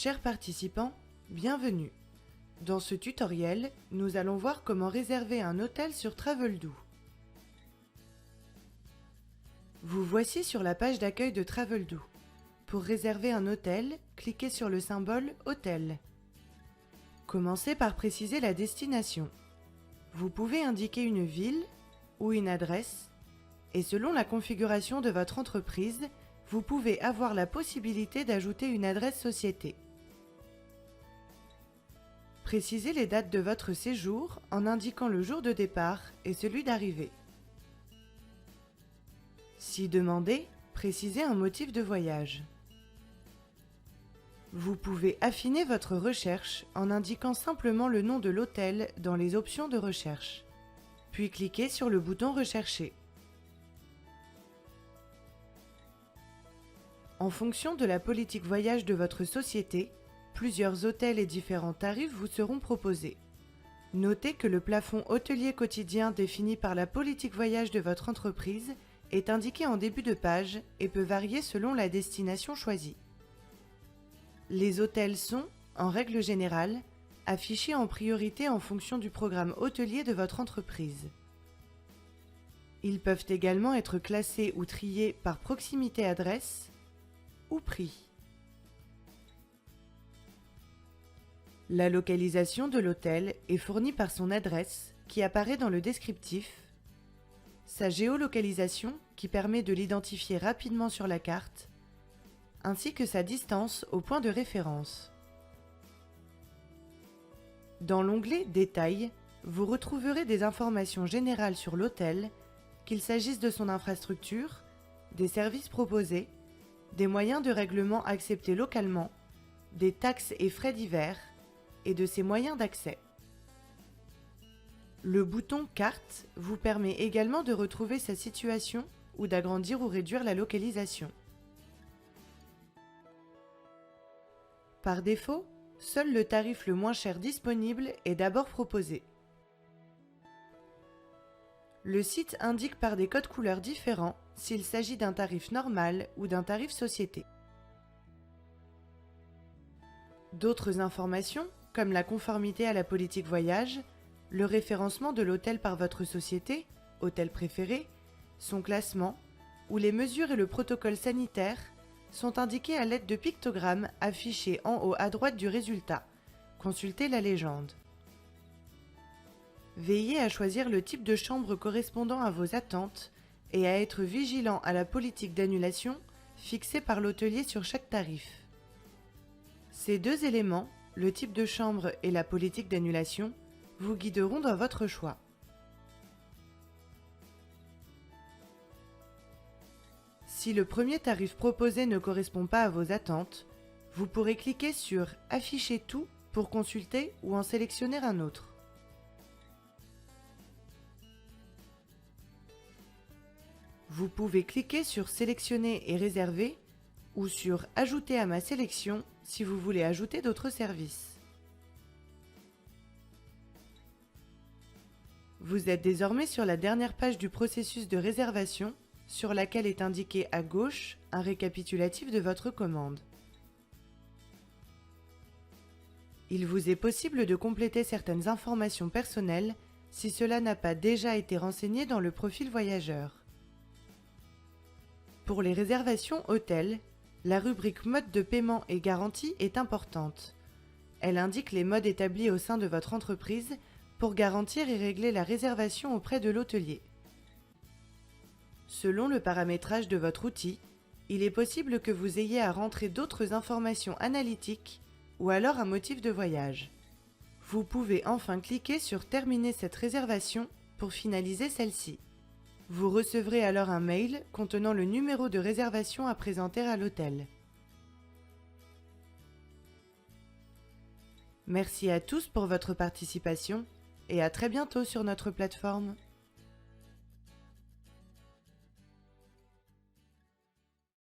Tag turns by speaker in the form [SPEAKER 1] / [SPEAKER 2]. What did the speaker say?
[SPEAKER 1] Chers participants, bienvenue. Dans ce tutoriel, nous allons voir comment réserver un hôtel sur Traveldoo. Vous voici sur la page d'accueil de Traveldoo. Pour réserver un hôtel, cliquez sur le symbole « Hôtel ». Commencez par préciser la destination. Vous pouvez indiquer une ville ou une adresse, et selon la configuration de votre entreprise, vous pouvez avoir la possibilité d'ajouter une adresse société. Précisez les dates de votre séjour en indiquant le jour de départ et celui d'arrivée. Si demandé, précisez un motif de voyage. Vous pouvez affiner votre recherche en indiquant simplement le nom de l'hôtel dans les options de recherche, puis cliquez sur le bouton « Rechercher ». En fonction de la politique voyage de votre société, plusieurs hôtels et différents tarifs vous seront proposés. Notez que le plafond hôtelier quotidien défini par la politique voyage de votre entreprise est indiqué en début de page et peut varier selon la destination choisie. Les hôtels sont, en règle générale, affichés en priorité en fonction du programme hôtelier de votre entreprise. Ils peuvent également être classés ou triés par proximité adresse ou prix. La localisation de l'hôtel est fournie par son adresse qui apparaît dans le descriptif, sa géolocalisation qui permet de l'identifier rapidement sur la carte, ainsi que sa distance au point de référence. Dans l'onglet « Détails », vous retrouverez des informations générales sur l'hôtel, qu'il s'agisse de son infrastructure, des services proposés, des moyens de règlement acceptés localement, des taxes et frais divers, et de ses moyens d'accès. Le bouton « Carte » vous permet également de retrouver sa situation ou d'agrandir ou réduire la localisation. Par défaut, seul le tarif le moins cher disponible est d'abord proposé. Le site indique par des codes couleurs différents s'il s'agit d'un tarif normal ou d'un tarif société. D'autres informations, comme la conformité à la politique voyage, le référencement de l'hôtel par votre société, hôtel préféré, son classement, ou les mesures et le protocole sanitaire, sont indiqués à l'aide de pictogrammes affichés en haut à droite du résultat. Consultez la légende. Veillez à choisir le type de chambre correspondant à vos attentes et à être vigilant à la politique d'annulation fixée par l'hôtelier sur chaque tarif. Ces deux éléments, le type de chambre et la politique d'annulation, vous guideront dans votre choix. Si le premier tarif proposé ne correspond pas à vos attentes, vous pourrez cliquer sur « Afficher tout » pour consulter ou en sélectionner un autre. Vous pouvez cliquer sur « Sélectionner et réserver » ou sur « Ajouter à ma sélection » si vous voulez ajouter d'autres services. Vous êtes désormais sur la dernière page du processus de réservation, sur laquelle est indiqué à gauche un récapitulatif de votre commande. Il vous est possible de compléter certaines informations personnelles si cela n'a pas déjà été renseigné dans le profil voyageur. Pour les réservations hôtels, la rubrique mode de paiement et garantie est importante. Elle indique les modes établis au sein de votre entreprise pour garantir et régler la réservation auprès de l'hôtelier. Selon le paramétrage de votre outil, il est possible que vous ayez à rentrer d'autres informations analytiques ou alors un motif de voyage. Vous pouvez enfin cliquer sur « Terminer cette réservation » pour finaliser celle-ci. Vous recevrez alors un mail contenant le numéro de réservation à présenter à l'hôtel. Merci à tous pour votre participation et à très bientôt sur notre plateforme.